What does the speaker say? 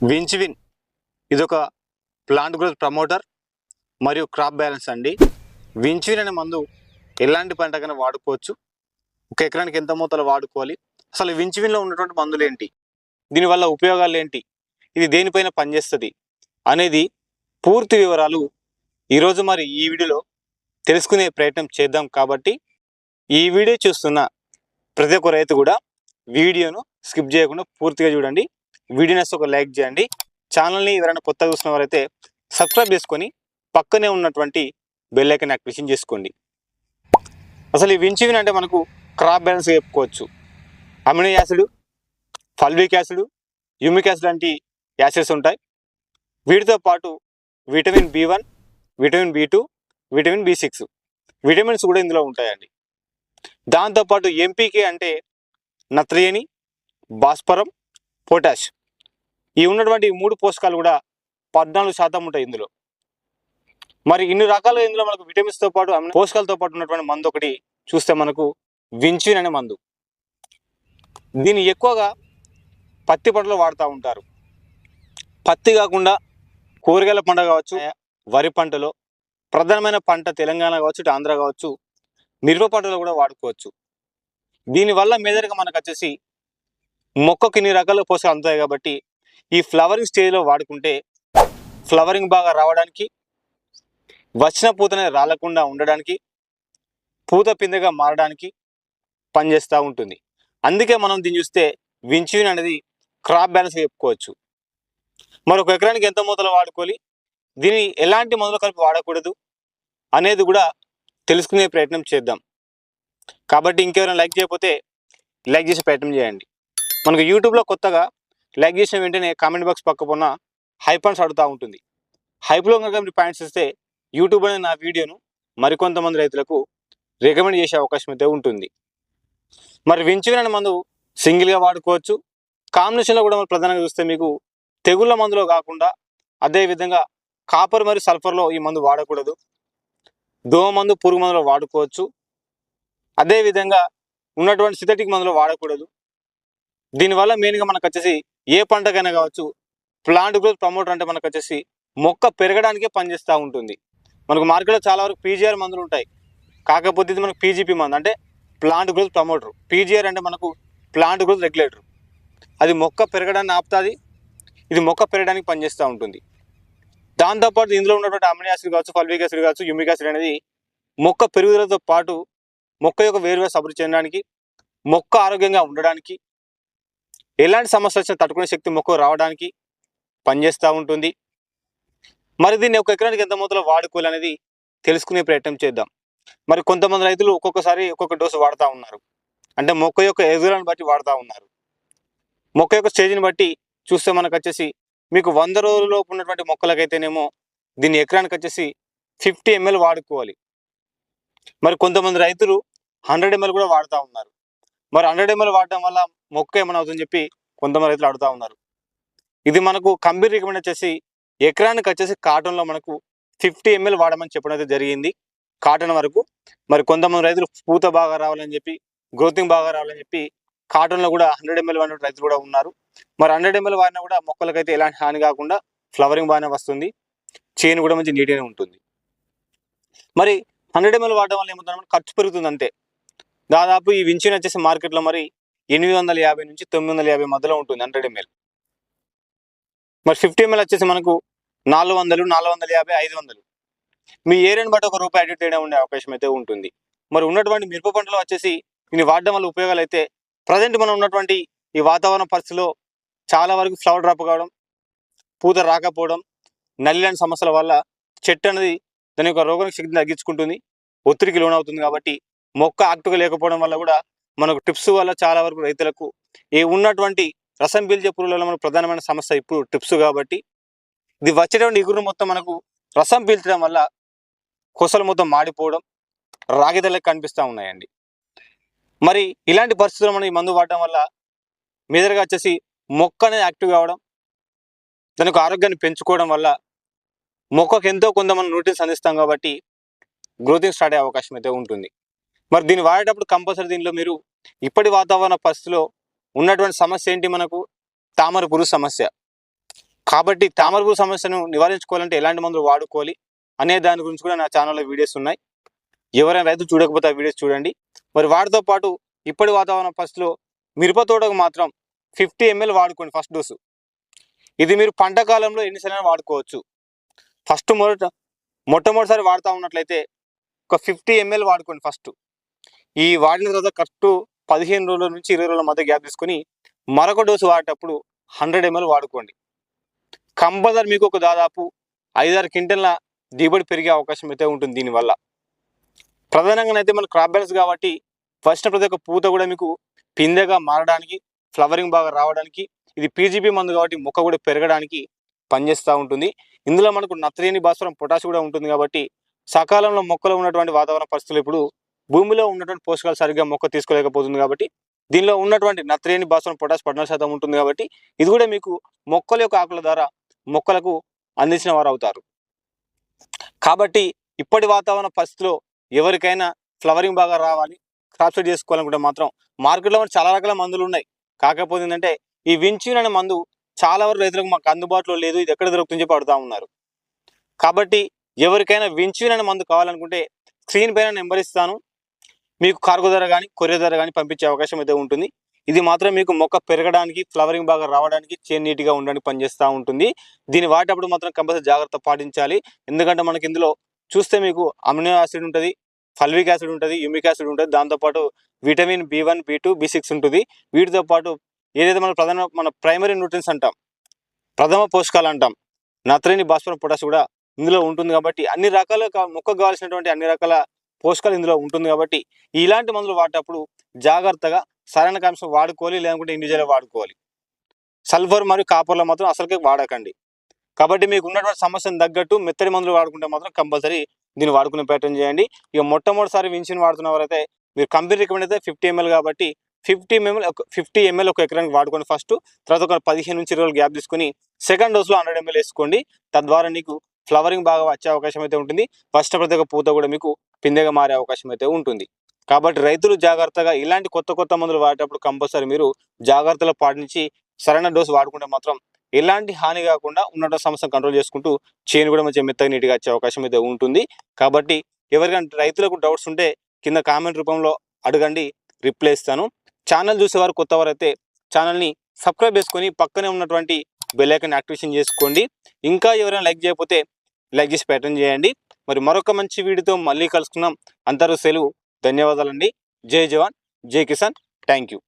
విన్చివిన్ ఇదొక plant growth promoter మరియు crop balance అండి. విన్చివిన్ అనే మందు ఎలాంటి పంటకైనా వాడుకోవచ్చు. ఒక ఎకరానికి ఎంత మోతాలో వాడుకోవాలి, అసలు విన్చివిన్లో ఉన్నటువంటి మందులు ఏంటి, దీనివల్ల ఉపయోగాలు ఏంటి, ఇది దేనిపైన పనిచేస్తుంది అనేది పూర్తి వివరాలు ఈరోజు మరి ఈ వీడియోలో తెలుసుకునే ప్రయత్నం చేద్దాం. కాబట్టి ఈ వీడియో చూస్తున్న ప్రతి ఒక్క రైతు కూడా వీడియోను స్కిప్ చేయకుండా పూర్తిగా చూడండి. వీడియోని ఒక లైక్ చేయండి. ఛానల్ని ఎవరైనా కొత్తగా చూసిన వారైతే సబ్స్క్రైబ్ చేసుకొని పక్కనే ఉన్నటువంటి బెల్ ఐకాన్ యాక్టివేషన్ చేసుకోండి. అసలు ఈ విన్చివిన్ అంటే మనకు క్రాప్ బ్యాలెన్స్ చెప్పుకోవచ్చు. Amino acid, fulvic acid, humic acid లాంటి యాసిడ్స్ ఉంటాయి. వీటితో పాటు vitamin B1, vitamin B2, vitamin B6 vitamins కూడా ఇందులో ఉంటాయండి. దాంతోపాటు ఎంపీకే అంటే నత్రజని, భాస్వరం, పొటాష్ ఈ ఉన్నటువంటి 3 పోషకాలు కూడా 14% ఉంటాయి ఇందులో. మరి ఇన్ని రకాలుగా ఇందులో మనకు విటమిన్స్తో పాటు పోషకాలతో పాటు ఉన్నటువంటి మందు ఒకటి చూస్తే మనకు విన్చివిన్ అనే మందు. దీన్ని ఎక్కువగా పత్తి పంటలో వాడుతూ ఉంటారు. పత్తి కాకుండా కూరగాయల పంట కావచ్చు, వరి పంటలో, ప్రధానమైన పంట తెలంగాణ కావచ్చు, ఇటు ఆంధ్ర కావచ్చు, మిరప పంటలో కూడా వాడుకోవచ్చు. దీనివల్ల మేజర్గా మనకు వచ్చేసి మొక్కకు ఇన్ని రకాల పోషకాలు అందుతాయి. కాబట్టి ఈ ఫ్లవరింగ్ స్టేజ్లో వాడుకుంటే ఫ్లవరింగ్ బాగా రావడానికి, వచ్చిన పూతనే రాలకుండా ఉండడానికి, పూత పిందెగా మారడానికి పనిచేస్తూ ఉంటుంది. అందుకే మనం దీన్ని చూస్తే విన్చివిన్ అనేది క్రాప్ బ్యాలెన్స్ చెప్పుకోవచ్చు. మరొక ఎకరానికి ఎంత మోతాలో వాడుకోవాలి, దీన్ని ఎలాంటి మందులు కలిపి వాడకూడదు అనేది కూడా తెలుసుకునే ప్రయత్నం చేద్దాం. కాబట్టి ఇంకెవరైనా లైక్ చేయకపోతే లైక్ చేసే ప్రయత్నం చేయండి. మనకు యూట్యూబ్లో కొత్తగా లైక్ చేసిన వెంటనే కామెంట్ బాక్స్ పక్కన హైప్ అని అడుగుతూ ఉంటుంది. హైప్లో కనుక మీరు పాయింట్స్ ఇస్తే యూట్యూబ్ అనేది నా వీడియోను మరికొంతమంది రైతులకు రికమెండ్ చేసే అవకాశం అయితే ఉంటుంది. మరి విన్చివిన్ అనే మందు సింగిల్గా వాడుకోవచ్చు. కాంబినేషన్లో కూడా మనం ప్రధానంగా చూస్తే మీకు తెగుళ్ళ మందులో కాకుండా అదేవిధంగా కాపర్ మరియు సల్ఫర్లో ఈ మందు వాడకూడదు. దోమ మందు, పురుగు మందులో వాడుకోవచ్చు. అదేవిధంగా ఉన్నటువంటి సింథటిక్ మందులో వాడకూడదు. దీనివల్ల మెయిన్గా మనకు వచ్చేసి ఏ పంటకైనా కావచ్చు ప్లాంట్ గ్రోత్ ప్రమోటర్ అంటే మనకు వచ్చేసి మొక్క పెరగడానికే పనిచేస్తూ ఉంటుంది. మనకు మార్కెట్లో చాలా వరకు పీజీఆర్ మందులు ఉంటాయి. కాకపోతే ఇది మనకు పీజీపీ మందు అంటే ప్లాంట్ గ్రోత్ ప్రమోటర్. పీజీఆర్ అంటే మనకు ప్లాంట్ గ్రోత్ రెగ్యులేటర్. అది మొక్క పెరగడాన్ని ఆపుతుంది. ఇది మొక్క పెరగడానికి పనిచేస్తూ ఉంటుంది. దాంతోపాటు ఇందులో ఉన్నటువంటి అమినో యాసిడ్ కావచ్చు, ఫల్విక్ యాసిడ్ కావచ్చు, హ్యూమిక్ యాసిడ్ అనేది మొక్క పెరుగుదలతో పాటు మొక్క యొక్క వేరువేరు అభివృద్ధి చెందడానికి, మొక్క ఆరోగ్యంగా ఉండడానికి, ఎలాంటి సమస్య వచ్చినా తట్టుకునే శక్తి మొక్క రావడానికి పనిచేస్తూ ఉంటుంది. మరి దీన్ని ఒక ఎకరానికి ఎంత మొత్తంలో వాడుకోవాలి అనేది తెలుసుకునే ప్రయత్నం చేద్దాం. మరి కొంతమంది రైతులు ఒక్కొక్కసారి ఒక్కొక్క డోసు వాడుతూ ఉన్నారు. అంటే మొక్క యొక్క ఎదుగుదలను బట్టి వాడుతూ ఉన్నారు. మొక్క యొక్క స్టేజ్ని బట్టి చూస్తే మనకు వచ్చేసి మీకు 100 రోజులలోపు ఉన్నటువంటి మొక్కలకైతేనేమో దీన్ని ఎకరానికి వచ్చేసి 50 ml వాడుకోవాలి. మరి కొంతమంది రైతులు 100 ml కూడా వాడుతూ ఉన్నారు. మరి 100 ml వాడటం వల్ల మొక్క ఏమైనా అవుతుందని చెప్పి కొంతమంది రైతులు అడుగుతూ ఉన్నారు. ఇది మనకు కంపెనీ రికమెండ్ వచ్చేసి ఎకరానికి వచ్చేసి కాటన్లో మనకు 50 ml వాడమని చెప్పడం అయితే జరిగింది, కాటన్ వరకు. మరి కొంతమంది రైతులు పూత బాగా రావాలని చెప్పి, గ్రోతింగ్ బాగా రావాలని చెప్పి కాటన్లో కూడా 100 ml వాడిన రైతులు కూడా ఉన్నారు. మరి 100 ml వాడినా కూడా మొక్కలకైతే ఎలాంటి హాని కాకుండా ఫ్లవరింగ్ బాగానే వస్తుంది, చేను కూడా మంచి నీట్గానే ఉంటుంది. మరి 100 ml వాడడం వల్ల ఏమవుతుందంటే ఖర్చు పెరుగుతుంది అంతే. దాదాపు ఈ విన్చివిన్ వచ్చేసి మార్కెట్లో మరి 850 నుంచి 950 మధ్యలో ఉంటుంది 100 ml. మరి 50 ml వచ్చేసి మనకు 400, 450, 500. మీ ఏరియాని బట్టి ₹1 అడ్డు తేడా ఉండే అవకాశం అయితే ఉంటుంది. మరి ఉన్నటువంటి మిరప పంటలో వచ్చేసి దీన్ని వాడడం వల్ల ఉపయోగాలు అయితే ప్రజెంట్ మనం ఉన్నటువంటి ఈ వాతావరణ పరిస్థితిలో చాలా వరకు ఫ్లవర్ డ్రాప్ కావడం, పూత రాకపోవడం, నల్లి లాంటి సమస్యల వల్ల చెట్టు అనేది దాని యొక్క రోగానికి శక్తిని తగ్గించుకుంటుంది, ఒత్తిడికి లోనవుతుంది. కాబట్టి మొక్క యాక్టివ్గా లేకపోవడం వల్ల కూడా మనకు ట్రిప్స్ వల్ల చాలా వరకు రైతులకు ఈ ఉన్నటువంటి రసం పీల్చే పురుగులలో మనకు ప్రధానమైన సమస్య ఇప్పుడు ట్రిప్స్. కాబట్టి ఇది వచ్చేటువంటి ఇగురు మొత్తం మనకు రసం పీల్చడం వల్ల కొసలు మొత్తం మాడిపోవడం, రాగిదలకు కనిపిస్తూ ఉన్నాయండి. మరి ఇలాంటి పరిస్థితుల్లో మనం ఈ మందు వాడటం వల్ల మేజర్గా వచ్చేసి మొక్క అనేది యాక్టివ్ కావడం, దానికి ఆరోగ్యాన్ని పెంచుకోవడం వల్ల మొక్కకు ఎంతో కొంత మనం న్యూట్రియన్స్ అందిస్తాం. కాబట్టి గ్రోతింగ్ స్టార్ట్ అయ్యే అవకాశం అయితే ఉంటుంది. మరి దీన్ని వాడేటప్పుడు కంపల్సరీ దీనిలో మీరు ఇప్పటి వాతావరణ పరిస్థితిలో ఉన్నటువంటి సమస్య ఏంటి, మనకు తామర పురుగు సమస్య. కాబట్టి తామర పురుగు సమస్యను నివారించుకోవాలంటే ఎలాంటి మందులు వాడుకోవాలి అనే దాని గురించి కూడా నా ఛానల్లో వీడియోస్ ఉన్నాయి. ఎవరైనా రైతు చూడకపోతే ఆ వీడియోస్ చూడండి. మరి వాటితో పాటు ఇప్పటి వాతావరణ పరిస్థితిలో మిరప తోటకు మాత్రం 50 ml వాడుకోండి ఫస్ట్ డోసు. ఇది మీరు పంట కాలంలో ఎన్నిసార్లు వాడుకోవచ్చు. మొట్టమొదటిసారి వాడుతూ ఉన్నట్లయితే ఒక 50 ml వాడుకోండి ఫస్ట్. ఈ వాడిన తర్వాత కరెక్ట్ 15 రోజుల నుంచి 20 రోజుల మధ్య గ్యాప్ తీసుకొని మరొక డోసు వాడేటప్పుడు 100 ml వాడుకోండి. కంపల్సరీ మీకు ఒక దాదాపు 5-6 క్వింటల్ల దిగుబడి పెరిగే అవకాశం అయితే ఉంటుంది. దీనివల్ల ప్రధానంగా అయితే మన క్రాప్ బ్యాలెన్స్ కాబట్టి ఫస్ట్ ప్రతి ఒక్క పూత కూడా మీకు పిందెగా మారడానికి, ఫ్లవరింగ్ బాగా రావడానికి, ఇది పీజీపీ మందు కాబట్టి మొక్క కూడా పెరగడానికి పనిచేస్తూ ఉంటుంది. ఇందులో మనకు నత్రజని, భాస్వరం, పొటాష్ కూడా ఉంటుంది కాబట్టి సకాలంలో మొక్కలో ఉన్నటువంటి వాతావరణ పరిస్థితులు ఇప్పుడు భూమిలో ఉన్నటువంటి పోషకాలు సరిగ్గా మొక్క తీసుకోలేకపోతుంది కాబట్టి దీనిలో ఉన్నటువంటి నత్రజని, భాస్వరం, పొటాష్ 14% ఉంటుంది కాబట్టి ఇది కూడా మీకు మొక్కల యొక్క ఆకుల ద్వారా మొక్కలకు అందించిన వారు అవుతారు. కాబట్టి ఇప్పటి వాతావరణ పరిస్థితిలో ఎవరికైనా ఫ్లవరింగ్ బాగా రావాలి, క్రాప్ సెట్ చేసుకోవాలనుకుంటే మాత్రం మార్కెట్లో చాలా రకాల మందులు ఉన్నాయి. కాకపోతే ఏంటంటే ఈ విన్చిన్ అనే మందు చాలా వరకు రైతులకు మాకు అందుబాటులో లేదు, ఇది ఎక్కడ దొరుకుతుందని చెప్పి అడుగుతూ ఉన్నారు. కాబట్టి ఎవరికైనా విన్చిన్ అనే మందు కావాలనుకుంటే స్క్రీన్ పైన నెంబర్ ఇస్తాను, మీకు కార్గో ధర కానీ కొరియర్ ధర కానీ పంపించే అవకాశం అయితే ఉంటుంది. ఇది మాత్రం మీకు మొక్క పెరగడానికి, ఫ్లవరింగ్ బాగా రావడానికి, చేను నీట్గా ఉండడానికి పనిచేస్తూ ఉంటుంది. దీన్ని వాడేటప్పుడు మాత్రం కంపల్సరీ జాగ్రత్త పాటించాలి. ఎందుకంటే మనకి ఇందులో చూస్తే మీకు అమినో యాసిడ్ ఉంటుంది, ఫల్విక్ యాసిడ్ ఉంటుంది, యూమిక్ యాసిడ్ ఉంటుంది, దాంతోపాటు విటమిన్ B1, B2, B6 ఉంటుంది. వీటితో పాటు ఏదైతే మన ప్రైమరీ న్యూట్రియన్స్ అంటాం, ప్రథమ పోషకాలు అంటాం, నత్రజని, భాస్వరం, పొటాష్ కూడా ఇందులో ఉంటుంది. కాబట్టి అన్ని రకాల మొక్కకు కావాల్సినటువంటి అన్ని రకాల పోషకాలు ఇందులో ఉంటుంది. కాబట్టి ఇలాంటి మందులు వాడేటప్పుడు జాగ్రత్తగా సరైన కాంశం వాడుకోవాలి, లేకుంటే ఇండివిజువల్గా వాడుకోవాలి. సల్ఫర్ మరియు కాపర్లో మాత్రం అసలుకే వాడకండి. కాబట్టి మీకు ఉన్నటువంటి సమస్యను తగ్గట్టు మెత్తడి మందులు వాడుకుంటే మాత్రం కంపల్సరీ దీన్ని వాడుకునే ప్రయత్నం చేయండి. ఇక మొట్టమొదటిసారి విన్చిన్ వాడుతున్న వారైతే మీరు కంపెనీ రికమెండ్ అయితే 50 ml కాబట్టి 50 ml ఒక ఎకరానికి వాడుకోండి ఫస్ట్. తర్వాత ఒక 15 నుంచి 20 రోజులు గ్యాప్ తీసుకొని సెకండ్ డోస్లో 100 ml వేసుకోండి. తద్వారా నీకు ఫ్లవరింగ్ బాగా వచ్చే అవకాశం అయితే ఉంటుంది. ఫస్ట్ ప్రతి ఒక్క పూత కూడా మీకు పిందెగా మారే అవకాశం అయితే ఉంటుంది. కాబట్టి రైతులు జాగ్రత్తగా ఇలాంటి కొత్త మందులు వాడేటప్పుడు కంపల్సరీ మీరు జాగ్రత్తలు పాటించి సరైన డోసు వాడుకుంటే మాత్రం ఎలాంటి హాని కాకుండా ఉన్నటువంటి సమస్యను కంట్రోల్ చేసుకుంటూ చేను కూడా మంచిగా మెత్తగా నీట్గా వచ్చే అవకాశం అయితే ఉంటుంది. కాబట్టి ఎవరికైనా రైతులకు డౌట్స్ ఉంటే కింద కామెంట్ రూపంలో అడగండి, రిప్లై ఇస్తాను. ఛానల్ చూసేవారు కొత్తవారు అయితే ఛానల్ని సబ్స్క్రైబ్ చేసుకొని పక్కనే ఉన్నటువంటి బెల్ ఐకాన్ యాక్టివేషన్ చేసుకోండి. ఇంకా ఎవరైనా లైక్ చేయకపోతే లైక్ చేసి ప్రయత్నం చేయండి. మరి మరొక మంచి వీడియోతో మళ్ళీ కలుసుకుందాం. అందరూ సెలవు. ధన్యవాదాలండి. జై జవాన్, జై కిసాన్. Thank you.